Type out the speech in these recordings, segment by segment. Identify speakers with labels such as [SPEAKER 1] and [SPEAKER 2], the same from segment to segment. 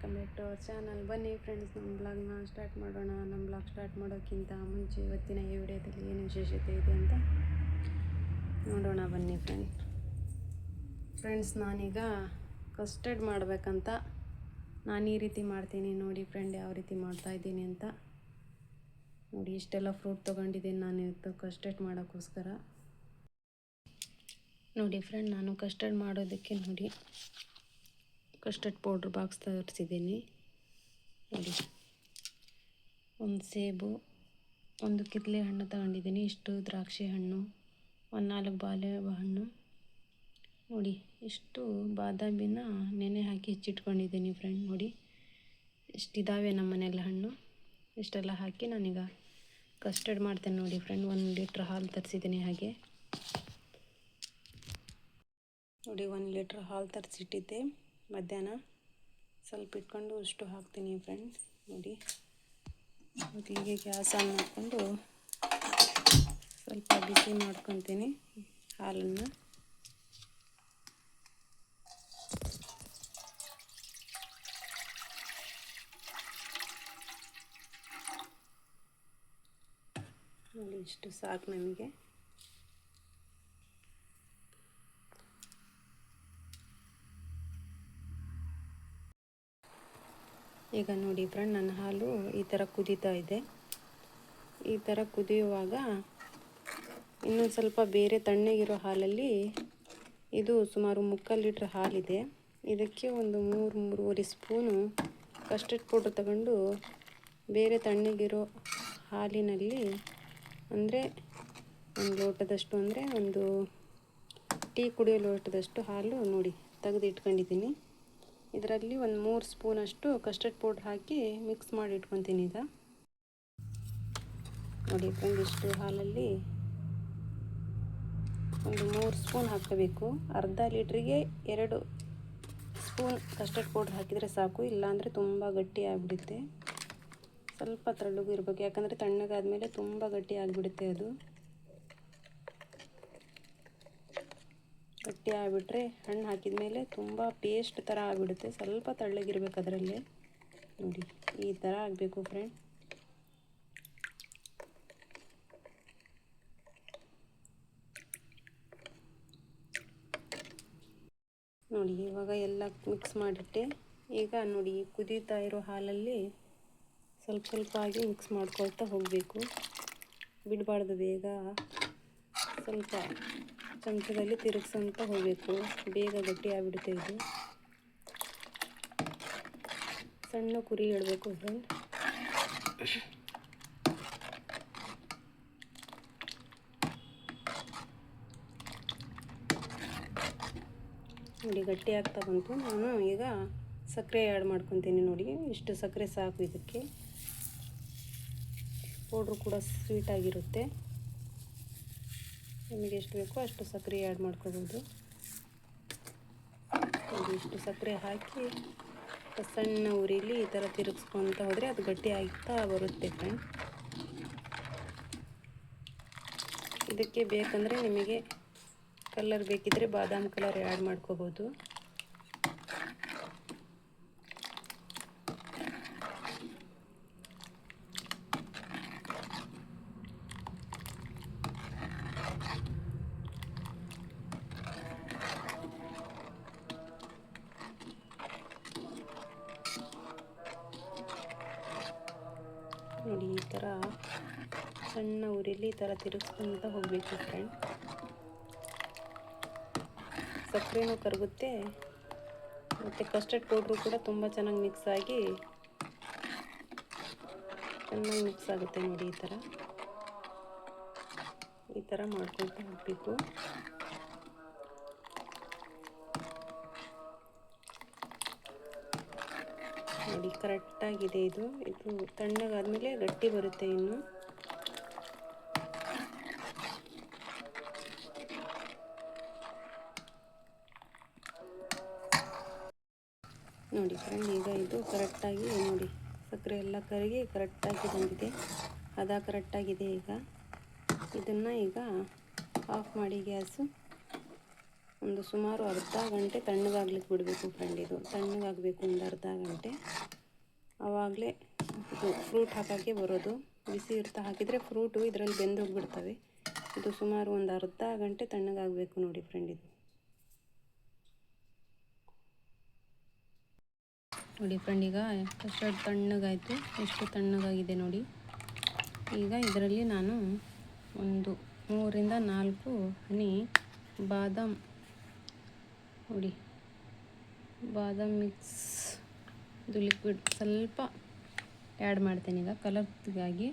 [SPEAKER 1] Welcome back to our channel. ಬನ್ನಿ friends, ನಮ್ಮ ಬ್ಲಾಗ್ನ ಸ್ಟಾರ್ಟ್ ಮಾಡೋಣ. ನಮ್ಮ ಬ್ಲಾಗ್ ಸ್ಟಾರ್ಟ್ ಮಾಡೋಕ್ಕಿಂತ ಮುಂಚೆ ಇವತ್ತಿನ ಈ ವಿಡಿಯೋದಲ್ಲಿ ಏನು ವಿಶೇಷತೆ ಇದೆ ಅಂತ ನೋಡೋಣ. ಬನ್ನಿ ಫ್ರೆಂಡ್ಸ್, ನಾನೀಗ ಕಸ್ಟರ್ಡ್ ಮಾಡಬೇಕಂತ ನಾನು ಈ ರೀತಿ ಮಾಡ್ತೀನಿ. ನೋಡಿ ಫ್ರೆಂಡ್, ಯಾವ ರೀತಿ ಮಾಡ್ತಾಯಿದ್ದೀನಿ ಅಂತ ನೋಡಿ. ಇಷ್ಟೆಲ್ಲ ಫ್ರೂಟ್ ತೊಗೊಂಡಿದ್ದೀನಿ ನಾನು ಇವತ್ತು ಕಸ್ಟರ್ಡ್ ಮಾಡೋಕ್ಕೋಸ್ಕರ. ನೋಡಿ ಫ್ರೆಂಡ್, ನಾನು ಕಸ್ಟರ್ಡ್ ಮಾಡೋದಕ್ಕೆ ನೋಡಿ ಕಸ್ಟರ್ಡ್ ಪೌಡ್ರ್ ಬಾಕ್ಸ್ ತರಿಸಿದ್ದೀನಿ. ನೋಡಿ, ಒಂದು ಸೇಬು, ಒಂದು ಕಿತ್ತಳೆ ಹಣ್ಣು ತಗೊಂಡಿದ್ದೀನಿ, ಇಷ್ಟು ದ್ರಾಕ್ಷಿ ಹಣ್ಣು, ಒಂದು 4 ಬಾಳೆಹಣ್ಣು, ನೋಡಿ ಇಷ್ಟು ಬಾದಾಮಿನ ನೆನೆ ಹಾಕಿ ಹೆಚ್ಚಿಟ್ಕೊಂಡಿದ್ದೀನಿ ಫ್ರೆಂಡ್. ನೋಡಿ ಇಷ್ಟಿದ್ದಾವೆ ನಮ್ಮ ಮನೆಯಲ್ಲ ಹಣ್ಣು. ಇಷ್ಟೆಲ್ಲ ಹಾಕಿ ನಾನೀಗ ಕಸ್ಟರ್ಡ್ ಮಾಡ್ತೇನೆ. ನೋಡಿ ಫ್ರೆಂಡ್, 1 ಲೀಟ್ರ್ ಹಾಲು ತರಿಸಿದ್ದೀನಿ. ಹಾಗೆ ನೋಡಿ 1 ಲೀಟ್ರ್ ಹಾಲು ತರಿಸಿಟ್ಟಿದ್ದೆ ಮಧ್ಯಾಹ್ನ. ಸ್ವಲ್ಪ ಇಟ್ಕೊಂಡು ಇಷ್ಟು ಹಾಕ್ತೀನಿ ಫ್ರೆಂಡ್ಸ್. ನೋಡಿ, ಮೊದಲಿಗೆ ಗ್ಯಾಸ್ ಆನ್ ಮಾಡಿಕೊಂಡು ಸ್ವಲ್ಪ ಬಿಸಿ ಮಾಡ್ಕೊತೀನಿ ಹಾಲನ್ನು. ನೋಡಿ ಇಷ್ಟು ಸಾಕು ನಮಗೆ. ಈಗ ನೋಡಿ ಫ್ರೆಂಡ್, ನನ್ನ ಹಾಲು ಈ ಥರ ಕುದೀತಾ ಇದೆ. ಈ ಥರ ಕುದಿಯುವಾಗ ಇನ್ನೊಂದು ಸ್ವಲ್ಪ ಬೇರೆ ತಣ್ಣಗಿರೋ ಹಾಲಲ್ಲಿ, ಇದು ಸುಮಾರು 3/4 ಲೀಟ್ರ್ ಹಾಲಿದೆ, ಇದಕ್ಕೆ ಒಂದು 3-3.5 ಸ್ಪೂನು ಕಸ್ಟರ್ಡ್ ಪೌಡ್ರ್ ತಗೊಂಡು ಬೇರೆ ತಣ್ಣಗಿರೋ ಹಾಲಿನಲ್ಲಿ, ಅಂದರೆ 1 ಲೋಟದಷ್ಟು, ಅಂದರೆ ಒಂದು ಟೀ ಕುಡಿಯೋ ಲೋಟದಷ್ಟು ಹಾಲು ನೋಡಿ ತೆಗೆದು ಇಟ್ಕೊಂಡಿದ್ದೀನಿ. ಇದರಲ್ಲಿ ಒಂದು 3 ಸ್ಪೂನಷ್ಟು ಕಸ್ಟರ್ಡ್ ಪೌಡ್ರ್ ಹಾಕಿ ಮಿಕ್ಸ್ ಮಾಡಿ ಇಟ್ಕೊತೀನಿ. ಈಗ ನೋಡಿ ಫ್ರೆಂಡ್, ಇಷ್ಟು ಹಾಲಲ್ಲಿ ಒಂದು 3 ಸ್ಪೂನ್ ಹಾಕಬೇಕು. ಅರ್ಧ ಲೀಟ್ರಿಗೆ 2 ಸ್ಪೂನ್ ಕಸ್ಟರ್ಡ್ ಪೌಡ್ರ್ ಹಾಕಿದರೆ ಸಾಕು, ಇಲ್ಲಾಂದರೆ ತುಂಬ ಗಟ್ಟಿ ಆಗಿಬಿಡುತ್ತೆ. ಸ್ವಲ್ಪ ತೆಳ್ಳಗೂ ಇರಬೇಕು, ಯಾಕಂದರೆ ತಣ್ಣಗಾದ್ಮೇಲೆ ತುಂಬ ಗಟ್ಟಿ ಆಗಿಬಿಡುತ್ತೆ. ಅದು ಗಟ್ಟಿ ಆಗಿಬಿಟ್ರೆ ಹಣ್ಣು ಹಾಕಿದ ಮೇಲೆ ತುಂಬ ಪೇಸ್ಟ್ ಥರ ಆಗಿಬಿಡುತ್ತೆ. ಸ್ವಲ್ಪ ತೆಳ್ಳಗಿರ್ಬೇಕು ಅದರಲ್ಲೇ. ನೋಡಿ ಈ ಥರ ಆಗಬೇಕು ಫ್ರೆಂಡ್. ನೋಡಿ ಇವಾಗ ಎಲ್ಲ ಮಿಕ್ಸ್ ಮಾಡಿಟ್ಟೆ. ಈಗ ನೋಡಿ ಕುದೀತಾ ಇರೋ ಹಾಲಲ್ಲಿ ಸ್ವಲ್ಪ ಸ್ವಲ್ಪ ಆಗಿ ಮಿಕ್ಸ್ ಮಾಡ್ಕೊಳ್ತಾ ಹೋಗಬೇಕು, ಬಿಡಬಾರ್ದು. ಬೇಗ ಸ್ವಲ್ಪ ಚಮಚದಲ್ಲಿ ತಿರುಗಿಸಂತ ಹೋಗಬೇಕು, ಬೇಗ ಗಟ್ಟಿ ಆಗಿಬಿಡುತ್ತೆ. ಇದು ಸಣ್ಣ ಕುರಿ ಇಡಬೇಕು ಫ್ರೆಂಡ್. ನೋಡಿ ಗಟ್ಟಿ ಆಗ್ತಾ ಬಂತು. ನಾನು ಈಗ ಸಕ್ಕರೆ ಆ್ಯಡ್ ಮಾಡ್ಕೊತೀನಿ. ನೋಡಿ ಇಷ್ಟು ಸಕ್ಕರೆ ಸಾಕು ಇದಕ್ಕೆ. ಪೌಡ್ರು ಕೂಡ ಸ್ವೀಟಾಗಿರುತ್ತೆ. ನಿಮಗೆ ಎಷ್ಟು ಬೇಕೋ ಅಷ್ಟು ಸಕ್ಕರೆ ಆ್ಯಡ್ ಮಾಡ್ಕೋಬೋದು. ಇಷ್ಟು ಸಕ್ಕರೆ ಹಾಕಿ ಸಣ್ಣ ಉರಿಲಿ ಈ ಥರ ತಿರುಗಿಸ್ಕೊತ ಹೋದರೆ ಅದು ಗಟ್ಟಿ ಆಗ್ತಾ ಬರುತ್ತೆ ಫ್ರೆಂಡ್. ಇದಕ್ಕೆ ಬೇಕಂದರೆ ನಿಮಗೆ ಕಲರ್ ಬೇಕಿದ್ದರೆ ಬಾದಾಮಿ ಕಲರ್ ಆ್ಯಡ್ ಮಾಡ್ಕೋಬೋದು. ನೋಡಿ ಈ ಥರ ಸಣ್ಣ ಉರಿಲಿ ಈ ಥರ ತಿರುಗಿಸ್ಕೊಂತ ಹೋಗಬೇಕು ಫ್ರೆಂಡ್. ಸಕ್ಕರೆನೂ ಕರಗುತ್ತೆ ಮತ್ತು ಕಸ್ಟರ್ಡ್ ಪೌಡ್ರು ಕೂಡ ತುಂಬ ಚೆನ್ನಾಗಿ ಮಿಕ್ಸ್ ಆಗಿ ಚೆನ್ನಾಗಿ ಮಿಕ್ಸ್ ಆಗುತ್ತೆ. ನೋಡಿ ಈ ಥರ ಮಾಡ್ಕೊಳ್ತಾ ಹೋಗಬೇಕು. ನೋಡಿ ಕರೆಕ್ಟಾಗಿದೆ. ಇದು ತಣ್ಣಗಾದ್ಮೇಲೆ ಗಟ್ಟಿ ಬರುತ್ತೆ ಇನ್ನು. ನೋಡಿ ಫ್ರೆಂಡ್, ಈಗ ಇದು ಕರೆಕ್ಟಾಗಿ ನೋಡಿ ಸಕ್ಕರೆ ಎಲ್ಲ ಕರಗಿ ಕರೆಕ್ಟಾಗಿ ಬಂದಿದೆ. ಹದ ಕರೆಕ್ಟಾಗಿದೆ. ಈಗ ಇದನ್ನು ಈಗ ಆಫ್ ಮಾಡಿ ಗ್ಯಾಸು. ಒಂದು ಸುಮಾರು ಅರ್ಧ ಗಂಟೆ ತಣ್ಣಗಾಗ್ಲಿಕ್ಕೆ ಬಿಡಬೇಕು ಫ್ರೆಂಡ್. ಇದು ತಣ್ಣಗಾಗಬೇಕು ಒಂದು ಅರ್ಧ ಗಂಟೆ, ಆವಾಗಲೇ ಇದು ಫ್ರೂಟ್ ಹಾಕೋಕ್ಕೆ ಬರೋದು. ಬಿಸಿ ಇರ್ತಾ ಹಾಕಿದರೆ ಫ್ರೂಟು ಇದರಲ್ಲಿ ಬೆಂದೋಗಿಬಿಡ್ತವೆ. ಇದು ಸುಮಾರು ಒಂದು ಅರ್ಧ ಗಂಟೆ ತಣ್ಣಗಾಗಬೇಕು ನೋಡಿ ಫ್ರೆಂಡ್. ಇದು ನೋಡಿ ಫ್ರೆಂಡ್, ಈಗ ಕಸ್ಟರ್ಡ್ ತಣ್ಣಗಾಯಿತು. ಎಷ್ಟು ತಣ್ಣಗಾಗಿದೆ ನೋಡಿ. ಈಗ ಇದರಲ್ಲಿ ನಾನು ಒಂದು 3 ರಿಂದ 4 ಹನಿ ಬಾದಾಮ್, ನೋಡಿ ಬಾದಾಮ್ ಮಿಕ್ಸ್, ಇದು ಲಿಕ್ವಿಡ್ ಸ್ವಲ್ಪ ಆ್ಯಡ್ ಮಾಡ್ತೇನೆ ಈಗ ಕಲರ್ಗಾಗಿ.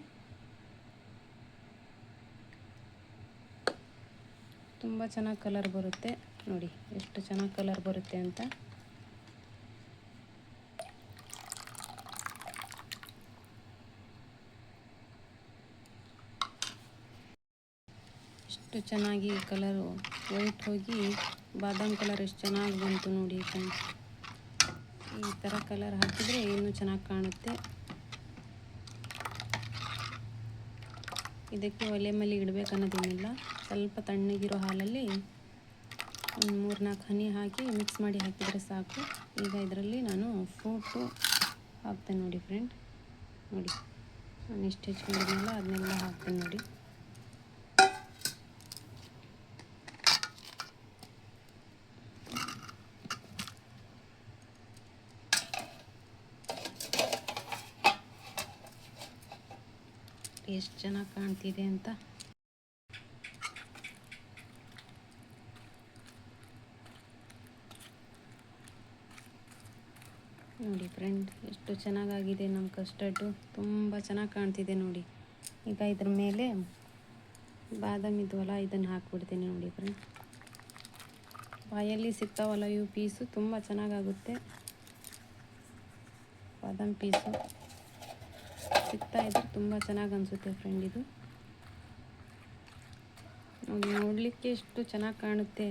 [SPEAKER 1] ತುಂಬ ಚೆನ್ನಾಗಿ ಕಲರ್ ಬರುತ್ತೆ ನೋಡಿ, ಎಷ್ಟು ಚೆನ್ನಾಗಿ ಕಲರ್ ಬರುತ್ತೆ ಅಂತ. ಎಷ್ಟು ಚೆನ್ನಾಗಿ ಕಲರು ವೈಟ್ ಹೋಗಿ ಬಾದಾಮ್ ಕಲರ್ ಎಷ್ಟು ಚೆನ್ನಾಗಿ ಬಂತು ನೋಡಿ ಫ್ರೆಂಡ್ಸ್. ಈ ಥರ ಕಲರ್ ಹಾಕಿದರೆ ಇನ್ನೂ ಚೆನ್ನಾಗಿ ಕಾಣುತ್ತೆ. ಇದಕ್ಕೆ ಒಲೆ ಮೇಲೆ ಇಡಬೇಕನ್ನೋದೇನಿಲ್ಲ. ಸ್ವಲ್ಪ ತಣ್ಣಗಿರೋ ಹಾಲಲ್ಲಿ ಒಂದು 3-4 ಹನಿ ಹಾಕಿ ಮಿಕ್ಸ್ ಮಾಡಿ ಹಾಕಿದರೆ ಸಾಕು. ಈಗ ಇದರಲ್ಲಿ ನಾನು ಫ್ರೂಟು ಹಾಕ್ತೇನೆ ನೋಡಿ ಫ್ರೆಂಡ್. ನೋಡಿ ನಾನು ಎಷ್ಟು ಹೆಚ್ಚಿಕೊಂಡಿದ್ನಲ್ಲ ಅದನ್ನೆಲ್ಲ ಹಾಕ್ತೇನೆ ನೋಡಿ. ಎಷ್ಟು ಚೆನ್ನಾಗಿ ಕಾಣ್ತಿದೆ ಅಂತ. ನೋಡಿ ಫ್ರೆಂಡ್, ಎಷ್ಟು ಚೆನ್ನಾಗಾಗಿದೆ ನಮ್ಮ ಕಸ್ಟರ್ಡು. ತುಂಬ ಚೆನ್ನಾಗಿ ಕಾಣ್ತಿದೆ ನೋಡಿ. ಈಗ ಇದ್ರ ಮೇಲೆ ಬಾದಾಮಿ ಇದ್ವಲ್ಲ ಇದನ್ನು ಹಾಕ್ಬಿಡ್ತೀನಿ ನೋಡಿ ಫ್ರೆಂಡ್. ಬಾಯಲ್ಲಿ ಸಿಗ್ತಾವಲ್ಲ ಇವು ಪೀಸು, ತುಂಬ ಚೆನ್ನಾಗಾಗುತ್ತೆ. ಬಾದಾಮಿ ಪೀಸು ಸಿಗ್ತಾ ಇದ್ರೆ ತುಂಬ ಚೆನ್ನಾಗಿ ಅನಿಸುತ್ತೆ ಫ್ರೆಂಡ್. ಇದು ನೋಡಿ, ನೋಡಲಿಕ್ಕೆ ಎಷ್ಟು ಚೆನ್ನಾಗಿ ಕಾಣುತ್ತೆ,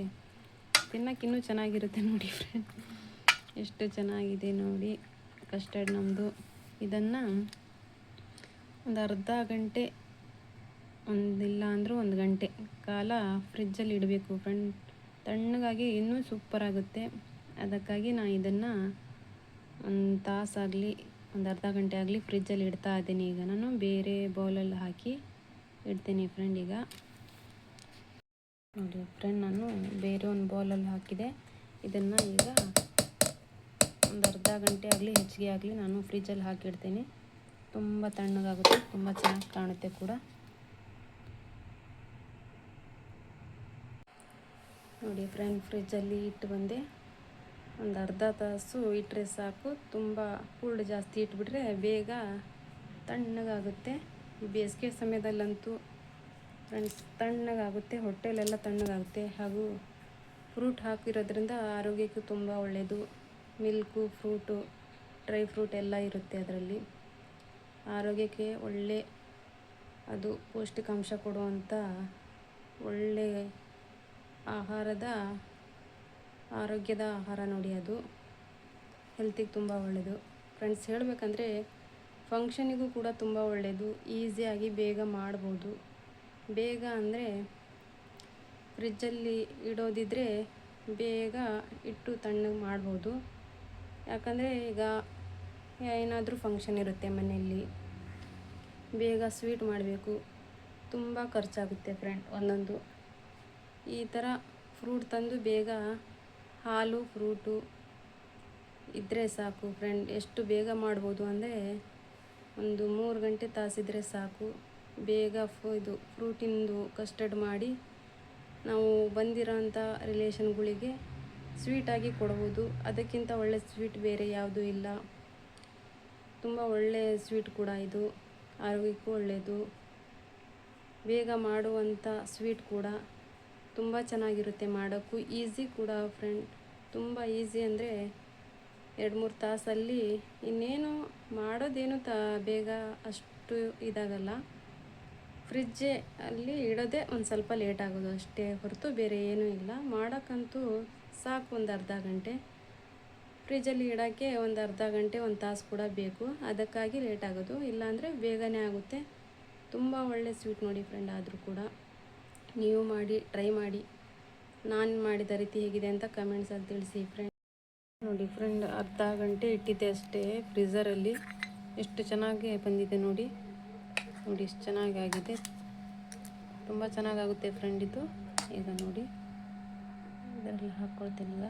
[SPEAKER 1] ತಿನ್ನೋಕೆ ಇನ್ನೂ ಚೆನ್ನಾಗಿರುತ್ತೆ ನೋಡಿ ಫ್ರೆಂಡ್. ಎಷ್ಟು ಚೆನ್ನಾಗಿದೆ ನೋಡಿ ಕಸ್ಟರ್ಡ್ ನಮ್ಮದು. ಇದನ್ನು ಒಂದು ಅರ್ಧ ಗಂಟೆ, ಒಂದಿಲ್ಲ ಅಂದರೂ 1 ಗಂಟೆ ಕಾಲ ಫ್ರಿಜ್ಜಲ್ಲಿ ಇಡಬೇಕು ಫ್ರೆಂಡ್. ತಣ್ಣಗಾಗಿ ಇನ್ನೂ ಸೂಪರ್ ಆಗುತ್ತೆ. ಅದಕ್ಕಾಗಿ ನಾನು ಇದನ್ನು 1 ತಾಸಾಗಲಿ ಒಂದು ಅರ್ಧ ಗಂಟೆ ಆಗಲಿ ಫ್ರಿಜ್ಜಲ್ಲಿ ಇಡ್ತಾ ಇದ್ದೀನಿ. ಈಗ ನಾನು ಬೇರೆ ಬೌಲಲ್ಲಿ ಹಾಕಿ ಇಡ್ತೀನಿ ಫ್ರೆಂಡ್. ಈಗ ನೋಡಿ ಫ್ರೆಂಡ್, ನಾನು ಬೇರೆ ಒಂದು ಬೌಲಲ್ಲಿ ಹಾಕಿದೆ. ಇದನ್ನು ಈಗ ಒಂದು ಅರ್ಧ ಗಂಟೆ ಆಗಲಿ ಹೆಚ್ಚಿಗೆ ಆಗಲಿ ನಾನು ಫ್ರಿಜ್ಜಲ್ಲಿ ಹಾಕಿಡ್ತೀನಿ. ತುಂಬ ತಣ್ಣಗಾಗುತ್ತೆ, ತುಂಬ ಚೆನ್ನಾಗಿ ಕಾಣುತ್ತೆ ಕೂಡ. ನೋಡಿ ಫ್ರೆಂಡ್, ಫ್ರಿಜ್ಜಲ್ಲಿ ಇಟ್ಟು ಬಂದೆ. ಒಂದು ಅರ್ಧ ತಾಸು ಇಟ್ಟರೆ ಸಾಕು. ತುಂಬ ಕೂಲ್ಡ್ ಜಾಸ್ತಿ ಇಟ್ಬಿಟ್ರೆ ಬೇಗ ತಣ್ಣಗಾಗುತ್ತೆ. ಈ ಬೇಸಿಗೆ ಸಮಯದಲ್ಲಂತೂ ಫ್ರೆಂಡ್ಸ್ ತಣ್ಣಗಾಗುತ್ತೆ, ಹೊಟ್ಟೆಲೆಲ್ಲ ತಣ್ಣಗಾಗುತ್ತೆ. ಹಾಗೂ ಫ್ರೂಟ್ ಹಾಕಿರೋದ್ರಿಂದ ಆರೋಗ್ಯಕ್ಕೂ ತುಂಬ ಒಳ್ಳೆಯದು. ಮಿಲ್ಕು, ಫ್ರೂಟು, ಡ್ರೈ ಫ್ರೂಟ್ ಎಲ್ಲ ಇರುತ್ತೆ ಅದರಲ್ಲಿ. ಆರೋಗ್ಯಕ್ಕೆ ಒಳ್ಳೆ, ಅದು ಪೌಷ್ಟಿಕಾಂಶ ಕೊಡುವಂಥ ಒಳ್ಳೆ ಆರೋಗ್ಯದ ಆಹಾರ ನೋಡಿ. ಅದು ಹೆಲ್ತಿಗೆ ತುಂಬ ಒಳ್ಳೆಯದು ಫ್ರೆಂಡ್ಸ್. ಹೇಳಬೇಕಂದ್ರೆ ಫಂಕ್ಷನಿಗೂ ಕೂಡ ತುಂಬ ಒಳ್ಳೆಯದು. ಈಸಿಯಾಗಿ ಬೇಗ ಮಾಡ್ಬೋದು. ಬೇಗ ಅಂದರೆ ಫ್ರಿಜ್ಜಲ್ಲಿ ಇಡೋದಿದ್ದರೆ ಬೇಗ ಇಟ್ಟು ತಣ್ಣಗೆ ಮಾಡ್ಬೋದು. ಯಾಕಂದರೆ ಈಗ ಏನಾದರೂ ಫಂಕ್ಷನ್ ಇರುತ್ತೆ ಮನೆಯಲ್ಲಿ, ಬೇಗ ಸ್ವೀಟ್ ಮಾಡಬೇಕು, ತುಂಬ ಖರ್ಚಾಗುತ್ತೆ ಫ್ರೆಂಡ್ ಒಂದೊಂದು. ಈ ಥರ ಫ್ರೂಟ್ ತಂದು ಬೇಗ ಹಾಲು ಫ್ರೂಟು ಇದ್ದರೆ ಸಾಕು ಫ್ರೆಂಡ್. ಎಷ್ಟು ಬೇಗ ಮಾಡ್ಬೋದು ಅಂದರೆ ಒಂದು 3 ಗಂಟೆ ತಾಸಿದ್ರೆ ಸಾಕು. ಬೇಗ ಇದು ಫ್ರೂಟಿಂದು ಕಸ್ಟರ್ಡ್ ಮಾಡಿ ನಾವು ಬಂದಿರೋಂಥ ರಿಲೇಷನ್ಗಳಿಗೆ ಸ್ವೀಟಾಗಿ ಕೊಡ್ಬೋದು. ಅದಕ್ಕಿಂತ ಒಳ್ಳೆ ಸ್ವೀಟ್ ಬೇರೆ ಯಾವುದೂ ಇಲ್ಲ. ತುಂಬ ಒಳ್ಳೆಯ ಸ್ವೀಟ್ ಕೂಡ ಇದು, ಆರೋಗ್ಯಕ್ಕೂ ಒಳ್ಳೆಯದು. ಬೇಗ ಮಾಡುವಂಥ ಸ್ವೀಟ್ ಕೂಡ ತುಂಬ ಚೆನ್ನಾಗಿರುತ್ತೆ. ಮಾಡೋಕ್ಕೂ ಈಸಿ ಕೂಡ ಫ್ರೆಂಡ್. ತುಂಬ ಈಸಿ ಅಂದರೆ 2-3 ತಾಸಲ್ಲಿ. ಇನ್ನೇನು ಮಾಡೋದೇನು ಬೇಗ ಅಷ್ಟು ಇದಾಗಲ್ಲ. ಫ್ರಿಜ್ಜಲ್ಲಿ ಇಡೋದೇ ಒಂದು ಸ್ವಲ್ಪ ಲೇಟ್ ಆಗೋದು ಅಷ್ಟೇ ಹೊರತು ಬೇರೆ ಏನೂ ಇಲ್ಲ. ಮಾಡೋಕ್ಕಂತೂ ಸಾಕು ಒಂದು ಅರ್ಧ ಗಂಟೆ. ಫ್ರಿಜ್ಜಲ್ಲಿ ಇಡೋಕ್ಕೆ ಒಂದು ಅರ್ಧ ಗಂಟೆ 1 ತಾಸು ಕೂಡ ಬೇಕು. ಅದಕ್ಕಾಗಿ ಲೇಟ್ ಆಗೋದು, ಇಲ್ಲಾಂದರೆ ಬೇಗನೆ ಆಗುತ್ತೆ. ತುಂಬ ಒಳ್ಳೆ ಸ್ವೀಟ್ ನೋಡಿ ಫ್ರೆಂಡ್. ಆದರೂ ಕೂಡ ನೀವು ಮಾಡಿ ಟ್ರೈ ಮಾಡಿ. ನಾನು ಮಾಡಿದ ರೀತಿ ಹೇಗಿದೆ ಅಂತ ಕಮೆಂಟ್ಸಲ್ಲಿ ತಿಳಿಸಿ ಫ್ರೆಂಡ್. ನೋಡಿ ಫ್ರೆಂಡ್, ಅರ್ಧ ಗಂಟೆ ಇಟ್ಟಿದ್ದೆ ಅಷ್ಟೇ ಫ್ರೀಝರಲ್ಲಿ. ಎಷ್ಟು ಚೆನ್ನಾಗಿ ಬಂದಿದೆ ನೋಡಿ. ನೋಡಿ ಎಷ್ಟು ಚೆನ್ನಾಗಿ ಆಗಿದೆ. ತುಂಬ ಚೆನ್ನಾಗಾಗುತ್ತೆ ಫ್ರೆಂಡ್ ಇದು. ಈಗ ನೋಡಿ ಇದರಲ್ಲಿ ಹಾಕ್ಕೊಳ್ತೀನಿ. ಈಗ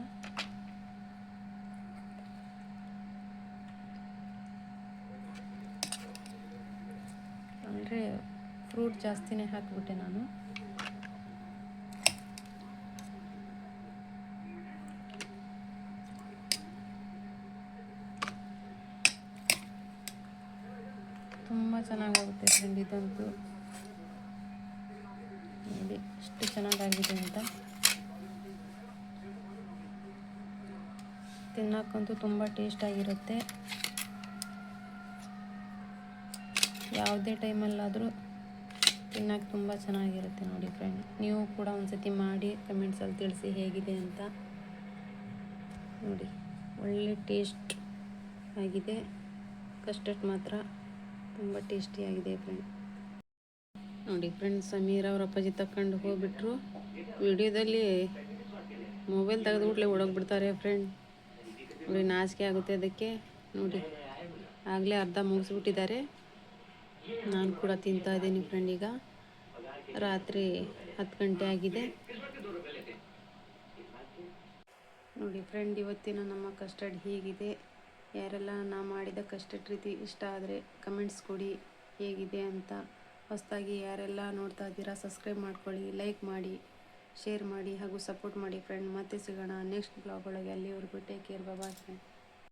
[SPEAKER 1] ಅಂದರೆ ಫ್ರೂಟ್ ಜಾಸ್ತಿನೇ ಹಾಕಿಬಿಟ್ಟೆ ನಾನು. ತುಂಬ ಚೆನ್ನಾಗಾಗುತ್ತೆ ಫ್ರೆಂಡ್ ಇದಂತೂ. ನೋಡಿ ಎಷ್ಟು ಚೆನ್ನಾಗಾಗಿದೆ ಅಂತ. ತಿನ್ನೋಕ್ಕಂತೂ ತುಂಬ ಟೇಸ್ಟಾಗಿರುತ್ತೆ. ಯಾವುದೇ ಟೈಮಲ್ಲಾದರೂ ತಿನ್ನೋಕ್ಕೆ ತುಂಬ ಚೆನ್ನಾಗಿರುತ್ತೆ ನೋಡಿ ಫ್ರೆಂಡ್. ನೀವು ಕೂಡ ಒಂದ್ಸತಿ ಮಾಡಿ ಕಮೆಂಟ್ಸಲ್ಲಿ ತಿಳಿಸಿ ಹೇಗಿದೆ ಅಂತ. ನೋಡಿ ಒಳ್ಳೆ ಟೇಸ್ಟ್ ಆಗಿದೆ. ಕಸ್ಟರ್ಡ್ ಮಾತ್ರ ತುಂಬ ಟೇಸ್ಟಿಯಾಗಿದೆ ಫ್ರೆಂಡ್. ನೋಡಿ ಫ್ರೆಂಡ್, ಸಮೀರ್ ಅವ್ರ ಅಪ್ಪಾಜಿ ತಗೊಂಡು ಹೋಗ್ಬಿಟ್ರು. ವಿಡಿಯೋದಲ್ಲಿ ಮೊಬೈಲ್ ತೆಗೆದುಬಿಟ್ಲೆ ಓಡೋಗ್ಬಿಡ್ತಾರೆ ಫ್ರೆಂಡ್. ನೋಡಿ ನಾಚಿಕೆ ಆಗುತ್ತೆ ಅದಕ್ಕೆ. ನೋಡಿ ಆಗಲೇ ಅರ್ಧ ಮುಗಿಸ್ಬಿಟ್ಟಿದ್ದಾರೆ. ನಾನು ಕೂಡ ತಿಂತಾ ಇದ್ದೀನಿ ಫ್ರೆಂಡ್. ಈಗ ರಾತ್ರಿ 10 ಗಂಟೆ ಆಗಿದೆ. ನೋಡಿ ಫ್ರೆಂಡ್, ಇವತ್ತಿನ ನಮ್ಮ ಕಸ್ಟರ್ಡ್ ಹೀಗಿದೆ. ಯಾರೆಲ್ಲ ನಾ ಮಾಡಿದ ಕಸ್ಟರ್ಡ್ ರೀತಿ ಇಷ್ಟ ಆದರೆ ಕಮೆಂಟ್ಸ್ ಕೊಡಿ ಹೇಗಿದೆ ಅಂತ. ಹೊಸದಾಗಿ ಯಾರೆಲ್ಲ ನೋಡ್ತಾ ಇದ್ದೀರಾ ಸಬ್ಸ್ಕ್ರೈಬ್ ಮಾಡ್ಕೊಳ್ಳಿ, ಲೈಕ್ ಮಾಡಿ, ಶೇರ್ ಮಾಡಿ ಹಾಗೂ ಸಪೋರ್ಟ್ ಮಾಡಿ ಫ್ರೆಂಡ್. ಮತ್ತೆ ಸಿಗೋಣ ನೆಕ್ಸ್ಟ್ ಬ್ಲಾಗ್ ಒಳಗೆ. ಅಲ್ಲಿವರೆಗೂ ಟೇಕ್ ಕೇರ್, ಬಾಯ್ ಫ್ರೆಂಡ್.